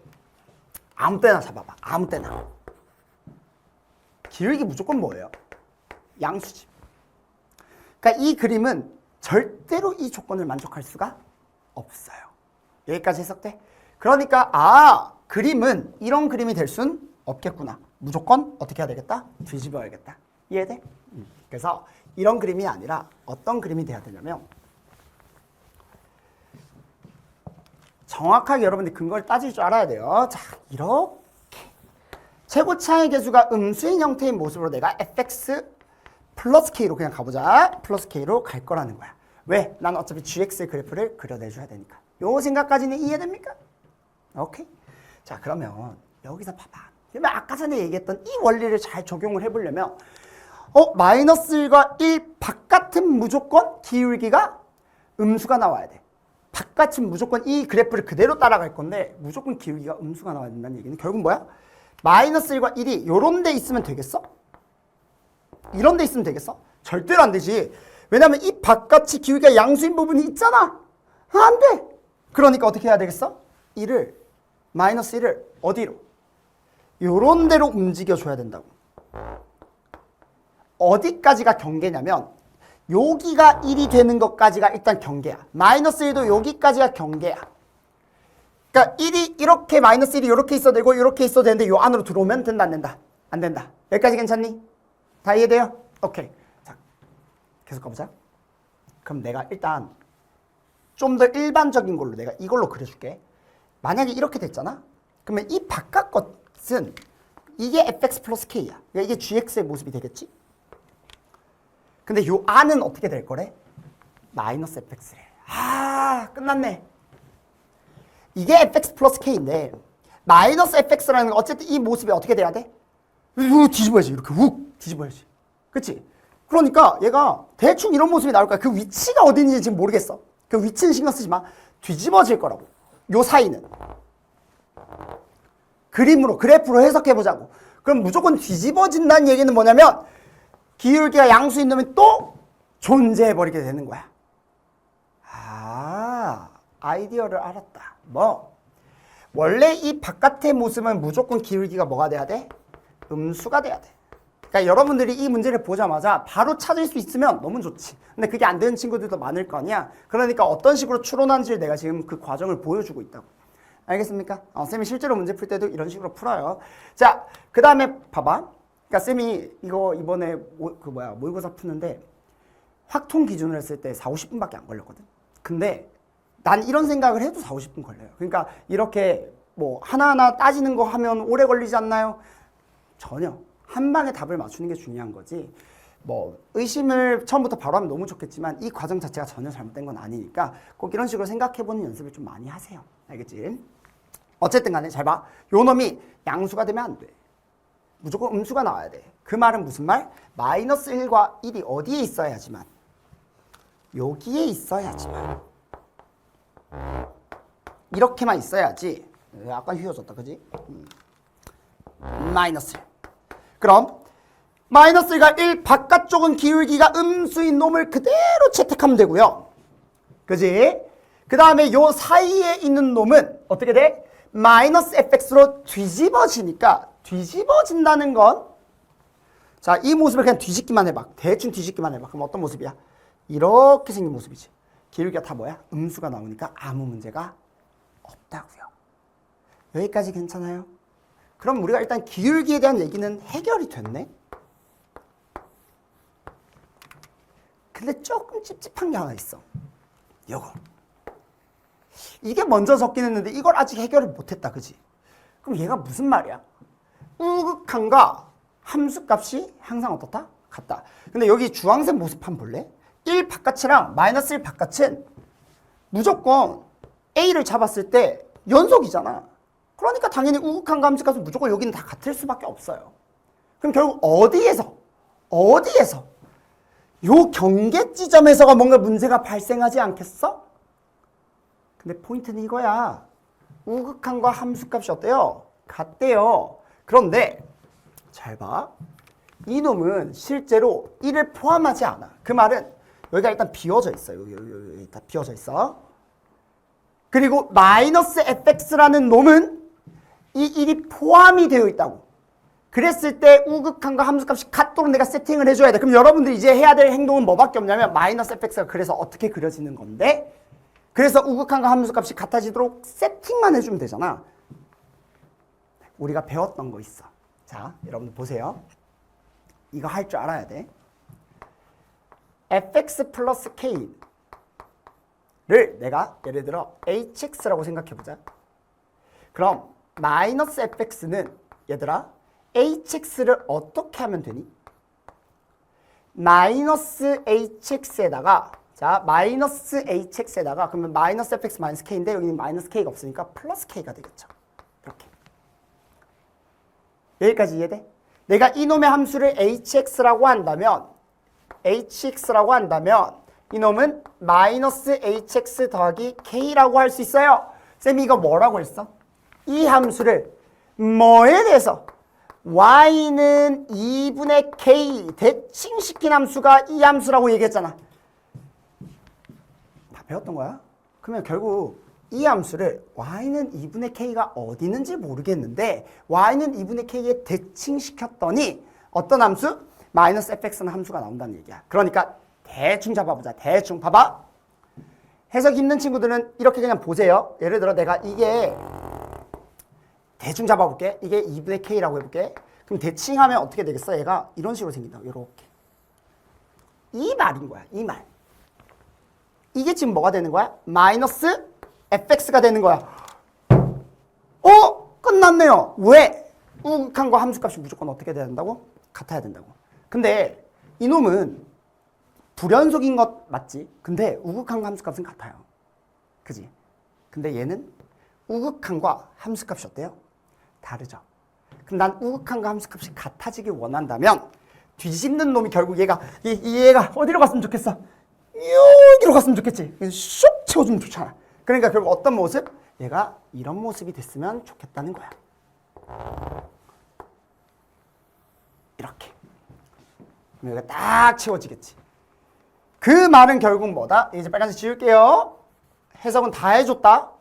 아무 때나 잡아봐. 아무 때나. 기울기 무조건 뭐예요? 양수지. 그러니까 이 그림은 절대로 이 조건을 만족할 수가 없어요. 여기까지 해석돼? 그러니까 그림은 이런 그림이 될 순 없겠구나. 무조건 어떻게 해야 되겠다? 뒤집어야겠다. 이해돼? 그래서 이런 그림이 아니라 어떤 그림이 돼야 되냐면 정확하게 여러분들이 근거를 따질 줄 알아야 돼요. 자, 이렇게 최고차의 계수가 음수인 형태인 모습으로 내가 fx 플러스 k로 그냥 가보자. 플러스 k로 갈 거라는 거야. 왜? 난 어차피 gx의 그래프를 그려내줘야 되니까. 요 생각까지는 이해됩니까? 오케이. 자, 그러면 여기서 봐봐. 그러면 아까 전에 얘기했던 이 원리를 잘 적용을 해보려면 마이너스 1과 1 바깥은 무조건 기울기가 음수가 나와야 돼. 바깥은 무조건 이 그래프를 그대로 따라갈 건데 무조건 기울기가 음수가 나와야 된다는 얘기는 결국 뭐야? 마이너스 1과 1이 요런 데 있으면 되겠어? 이런 데 있으면 되겠어? 절대로 안 되지. 왜냐면 이 바깥이 기울기가 양수인 부분이 있잖아. 안 돼. 그러니까 어떻게 해야 되겠어? 마이너스 1을 어디로? 요런 데로 움직여줘야 된다고. 어디까지가 경계냐면 여기가 1이 되는 것까지가 일단 경계야. 마이너스 1도 여기까지가 경계야. 그러니까 1이 이렇게 마이너스 1이 이렇게 있어도 되고 이렇게 있어도 되는데 요 안으로 들어오면 된다 안 된다? 안 된다. 여기까지 괜찮니? 다 이해돼요? 오케이. 자, 계속 가보자. 그럼 내가 일단 좀 더 일반적인 걸로 내가 이걸로 그려줄게. 만약에 이렇게 됐잖아? 그러면 이 바깥 것은 이게 fx 플러스 k야. 그러니까 이게 gx의 모습이 되겠지? 근데 요 안은 어떻게 될 거래? 마이너스 fx래. 끝났네. 이게 fx 플러스 k인데 마이너스 fx라는 건 어쨌든 이 모습이 어떻게 돼야 돼? 뒤집어야지. 이렇게 뒤집어야지. 그치? 그러니까 얘가 대충 이런 모습이 나올 거야. 그 위치가 어딘지 지금 모르겠어. 그 위치는 신경 쓰지 마. 뒤집어질 거라고. 요 사이는. 그래프로 해석해보자고. 그럼 무조건 뒤집어진다는 얘기는 뭐냐면 기울기가 양수인 놈이 또 존재해버리게 되는 거야. 아이디어를 알았다. 원래 이 바깥의 모습은 무조건 기울기가 뭐가 돼야 돼? 음수가 돼야 돼. 그러니까 여러분들이 이 문제를 보자마자 바로 찾을 수 있으면 너무 좋지. 근데 그게 안 되는 친구들도 많을 거 아니야. 그러니까 어떤 식으로 추론하는지를 내가 지금 그 과정을 보여주고 있다고. 알겠습니까? 쌤이 실제로 문제 풀 때도 이런 식으로 풀어요. 자, 그 다음에 봐봐. 그러니까 쌤이 이거 이번에 모의고사 푸는데 확통 기준으로 했을 때 4, 50분밖에 안 걸렸거든. 근데 난 이런 생각을 해도 4, 50분 걸려요. 그러니까 이렇게 뭐 하나하나 따지는 거 하면 오래 걸리지 않나요? 전혀. 한 방에 답을 맞추는 게 중요한 거지. 의심을 처음부터 바로 하면 너무 좋겠지만 이 과정 자체가 전혀 잘못된 건 아니니까 꼭 이런 식으로 생각해보는 연습을 좀 많이 하세요. 알겠지? 어쨌든 간에 잘 봐. 요 놈이 양수가 되면 안 돼. 무조건 음수가 나와야 돼. 그 말은 무슨 말? 마이너스 1과 1이 어디에 있어야지만 여기에 있어야지만. 이렇게만 있어야지. 약간 휘어졌다, 그지? 마이너스 1. 그럼 마이너스 1과 1 바깥쪽은 기울기가 음수인 놈을 그대로 채택하면 되고요. 그지? 그 다음에 요 사이에 있는 놈은 어떻게 돼? 마이너스 fx로 뒤집어지니까 뒤집어진다는 건 자, 이 모습을 그냥 뒤집기만 해봐. 대충 뒤집기만 해봐. 그럼 어떤 모습이야? 이렇게 생긴 모습이지. 기울기가 다 뭐야? 음수가 나오니까 아무 문제가 없다고요. 여기까지 괜찮아요? 그럼 우리가 일단 기울기에 대한 얘기는 해결이 됐네? 근데 조금 찝찝한 게 하나 있어. 요거. 이게 먼저 적긴 했는데 이걸 아직 해결을 못했다, 그지? 그럼 얘가 무슨 말이야? 우극한과 함수값이 항상 어떻다? 같다. 근데 여기 주황색 모습 한번 볼래? 1 바깥이랑 마이너스 1 바깥은 무조건 A를 잡았을 때 연속이잖아. 그러니까 당연히 우극한과 함수값은 무조건 여기는 다 같을 수밖에 없어요. 그럼 결국 어디에서 요 경계 지점에서가 뭔가 문제가 발생하지 않겠어? 근데 포인트는 이거야. 우극한과 함수값이 어때요? 같대요. 그런데 잘 봐. 이놈은 실제로 1을 포함하지 않아. 그 말은 여기가 일단 비워져 있어요. 여기 다 비워져 있어. 그리고 마이너스 fx라는 놈은 이 1이 포함이 되어 있다고. 그랬을 때 우극한과 함수값이 같도록 내가 세팅을 해줘야 돼. 그럼 여러분들이 이제 해야 될 행동은 뭐밖에 없냐면 마이너스 fx가 그래서 어떻게 그려지는 건데 그래서 우극한과 함수값이 같아지도록 세팅만 해주면 되잖아. 우리가 배웠던 거 있어. 자, 여러분들 보세요. 이거 할 줄 알아야 돼. fx 플러스 k를 내가 예를 들어 hx라고 생각해보자. 그럼 마이너스 fx는 얘들아 hx를 어떻게 하면 되니? 마이너스 hx에다가 자 마이너스 hx에다가 그러면 마이너스 fx 마이너스 k인데 여기는 마이너스 k가 없으니까 플러스 k가 되겠죠. 이렇게. 여기까지 이해돼? 내가 이놈의 함수를 hx라고 한다면 이놈은 마이너스 hx 더하기 k라고 할 수 있어요. 쌤이 이거 뭐라고 했어? 이 함수를 뭐에 대해서? y는 2분의 k 대칭시킨 함수가 이 함수라고 얘기했잖아. 다 배웠던 거야? 그러면 결국 이 함수를 y는 2분의 k가 어디 있는지 모르겠는데 y는 2분의 k에 대칭시켰더니 어떤 함수? 마이너스 fx는 함수가 나온다는 얘기야. 그러니까 대충 잡아보자. 대충 봐봐. 해석 힘든 친구들은 이렇게 그냥 보세요. 예를 들어 내가 이게 대충 잡아볼게. 이게 2분의 k라고 해볼게. 그럼 대칭하면 어떻게 되겠어? 얘가 이런 식으로 생긴다고. 이렇게. 이 말인 거야. 이 말. 이게 지금 뭐가 되는 거야? 마이너스 fx가 되는 거야. 끝났네요. 왜? 우극한과 함수값이 무조건 어떻게 돼야 된다고? 같아야 된다고. 근데 이놈은 불연속인 것 맞지? 근데 우극한과 함수값은 같아요. 그지? 근데 얘는 우극한과 함수값이 어때요? 다르죠. 그럼 난 우극한과 함수값이 같아지길 원한다면 뒤집는 놈이 결국 얘가 어디로 갔으면 좋겠어? 여기로 갔으면 좋겠지. 슉 채워주면 좋잖아. 그러니까 결국 어떤 모습? 얘가 이런 모습이 됐으면 좋겠다는 거야. 이렇게. 그럼 여기가 딱 채워지겠지. 그 말은 결국 뭐다? 이제 빨간색 지울게요. 해석은 다 해줬다.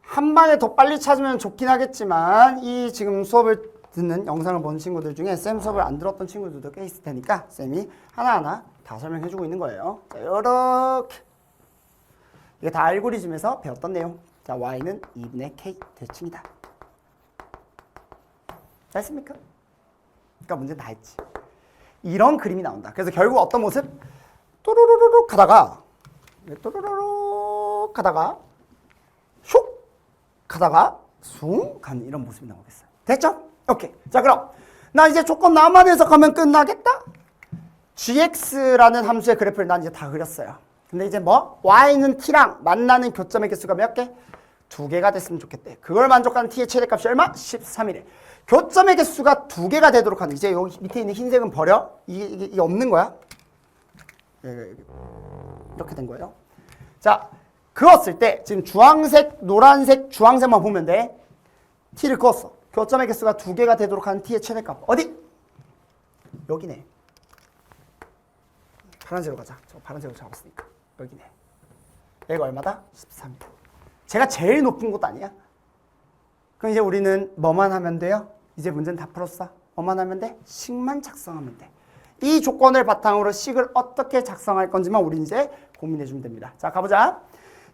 한 방에 더 빨리 찾으면 좋긴 하겠지만 이 지금 수업을 듣는 영상을 본 친구들 중에 쌤 수업을 안 들었던 친구들도 꽤 있을 테니까 쌤이 하나하나 다 설명해주고 있는 거예요. 자, 요렇게. 이게 다 알고리즘에서 배웠던 내용. 자, y는 2분의 k 대칭이다. 됐습니까? 그러니까 문제는 다 했지. 이런 그림이 나온다. 그래서 결국 어떤 모습? 또르르르륵 하다가 또르르륵 하다가 슉 하다가 숭 가는 이런 모습이 나오겠어요. 됐죠? 오케이. 자, 그럼 나 이제 조건 나만 해석하면 끝나겠다? gx라는 함수의 그래프를 난 이제 다 그렸어요. 근데 이제 뭐? y는 t랑 만나는 교점의 개수가 몇 개? 2개가 됐으면 좋겠대. 그걸 만족하는 t의 최대값이 얼마? 13이래. 교점의 개수가 2개가 되도록 하는 이제 여기 밑에 있는 흰색은 버려. 이게 없는 거야. 이렇게 된 거예요. 자, 그었을 때 지금 주황색, 노란색, 주황색만 보면 돼. t를 그었어. 교점의 개수가 2개가 되도록 하는 t의 최대값. 어디? 여기네. 파란색으로 가자. 저 파란색으로 잡았으니까. 여기네. 얘가 얼마다? 13이다. 제가 제일 높은 곳 아니야? 그럼 이제 우리는 뭐만 하면 돼요? 이제 문제는 다 풀었어. 뭐만 하면 돼? 식만 작성하면 돼. 이 조건을 바탕으로 식을 어떻게 작성할 건지만 우리 이제 고민해 주면 됩니다. 자, 가보자.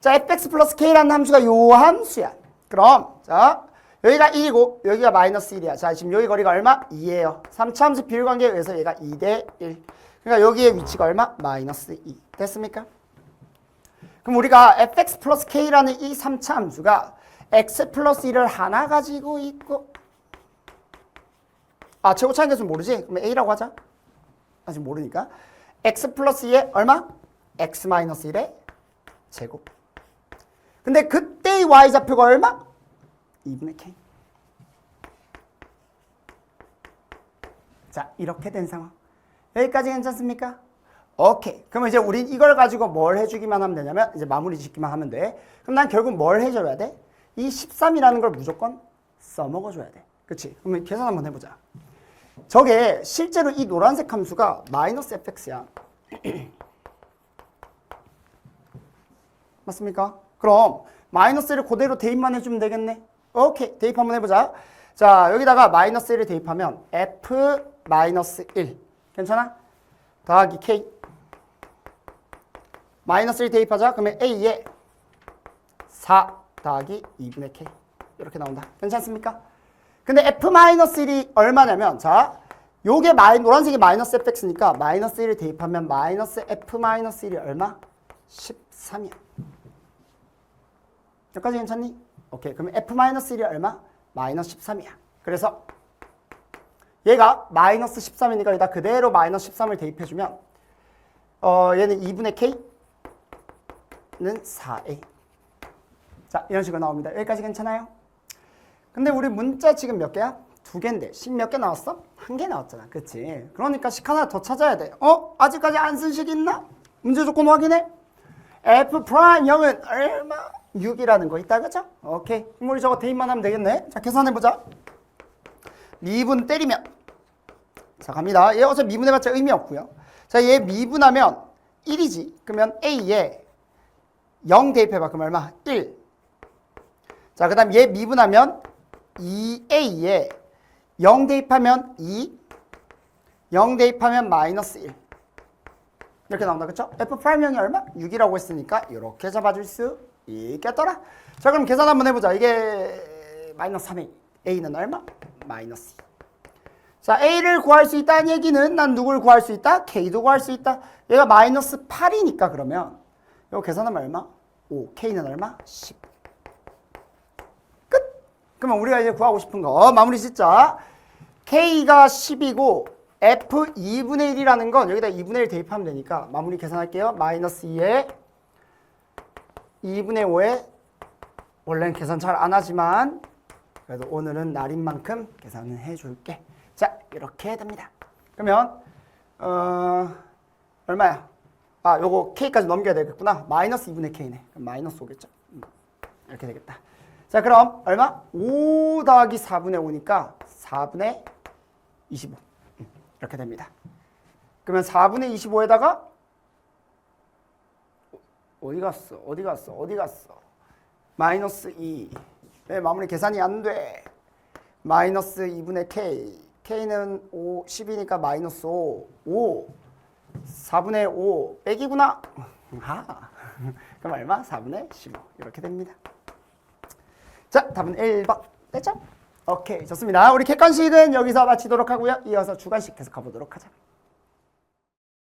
자, fx 플러스 k라는 함수가 요 함수야. 그럼 자, 여기가 1이고 여기가 마이너스 1이야. 자, 지금 여기 거리가 얼마? 2예요. 3차 함수 비율관계에 의해서 얘가 2대 1. 그러니까 여기의 위치가 얼마? 마이너스 2. 됐습니까? 그럼 우리가 fx 플러스 k라는 이 3차 함수가 x 플러스 1을 하나 가지고 있고 최고 차이인 좀 모르지? 그럼 a라고 하자. 아직 모르니까. x 플러스 2에 얼마? x 마이너스 1의 제곱. 근데 그때의 y좌표가 얼마? 2분의 k. 자, 이렇게 된 상황. 여기까지 괜찮습니까? 오케이. 그러면 이제 우린 이걸 가지고 뭘 해주기만 하면 되냐면 이제 마무리 짓기만 하면 돼. 그럼 난 결국 뭘 해줘야 돼? 이 13이라는 걸 무조건 써먹어줘야 돼. 그치? 그러면 계산 한번 해보자. 저게 실제로 이 노란색 함수가 마이너스 fx야. 맞습니까? 그럼 마이너스를 그대로 대입만 해주면 되겠네. 오케이. 대입 한번 해보자. 자, 여기다가 마이너스 1을 대입하면 f 마이너스 1 괜찮아? 더하기 k 마이너스 1 대입하자. 그러면 a에 4 더하기 2분의 k 이렇게 나온다. 괜찮습니까? 근데 f 마이너스 1이 얼마냐면 자, 요게 노란색이 마이너스 fx니까 마이너스 1을 대입하면 마이너스 f 마이너스 1이 얼마? 13이야. 여기까지 괜찮니? 오케이. 그러면 f 마이너스 1이 얼마? 마이너스 13이야. 그래서 얘가 마이너스 13이니까 여기다 그대로 마이너스 13을 대입해주면 얘는 2분의 k는 4a. 자, 이런 식으로 나옵니다. 여기까지 괜찮아요? 근데 우리 문자 지금 몇 개야? 2개인데 식 몇 개 나왔어? 1개 나왔잖아. 그치? 그러니까 식 하나 더 찾아야 돼. 아직까지 안 쓴 식 있나? 문제 조건 확인해. f 프라임 0은 얼마? 6이라는 거 있다. 그죠? 오케이. 그럼 우리 저거 대입만 하면 되겠네. 자, 계산해보자. 미분 때리면 자, 갑니다. 얘 어차피 미분해봤자 의미 없고요. 자, 얘 미분하면 1이지. 그러면 a에 0 대입해봐. 그럼 얼마? 1. 자, 그 다음 얘 미분하면 2a에 0 대입하면 2, 0 대입하면 마이너스 1. 이렇게 나온다. 그쵸? f 프라임 0이 얼마? 6이라고 했으니까 이렇게 잡아줄 수 있겠더라. 자, 그럼 계산 한번 해보자. 이게 마이너스 3a. a는 얼마? 마이너스 2. 자, a를 구할 수 있다는 얘기는 난 누굴 구할 수 있다? k도 구할 수 있다. 얘가 마이너스 8이니까 그러면 이거 계산하면 얼마? 5. k는 얼마? 10. 끝! 그러면 우리가 이제 구하고 싶은 거 마무리 짓자. k가 10이고 f 2분의 1이라는 건 여기다 2분의 1 대입하면 되니까 마무리 계산할게요. 마이너스 2에 2분의 5에 원래는 계산 잘 안 하지만 그래도 오늘은 날인 만큼 계산을 해줄게. 자, 이렇게 됩니다. 그러면 얼마야? 요거 k까지 넘겨야 되겠구나. 마이너스 2분의 k네. 그럼 마이너스 5겠죠. 이렇게 되겠다. 자, 그럼 얼마? 5 더하기 4분의 5니까 4분의 25. 이렇게 됩니다. 그러면 4분의 25에다가 어디 갔어? 마이너스 2. 왜 마무리 계산이 안 돼? 마이너스 2분의 k. k는 5, 10이니까 마이너스 5. 4분의 5 빼기구나. 그럼 얼마? 4분의 15. 이렇게 됩니다. 자, 답은 1번. 됐죠? 오케이, 좋습니다. 우리 객관식은 여기서 마치도록 하고요. 이어서 주관식 계속 가보도록 하자.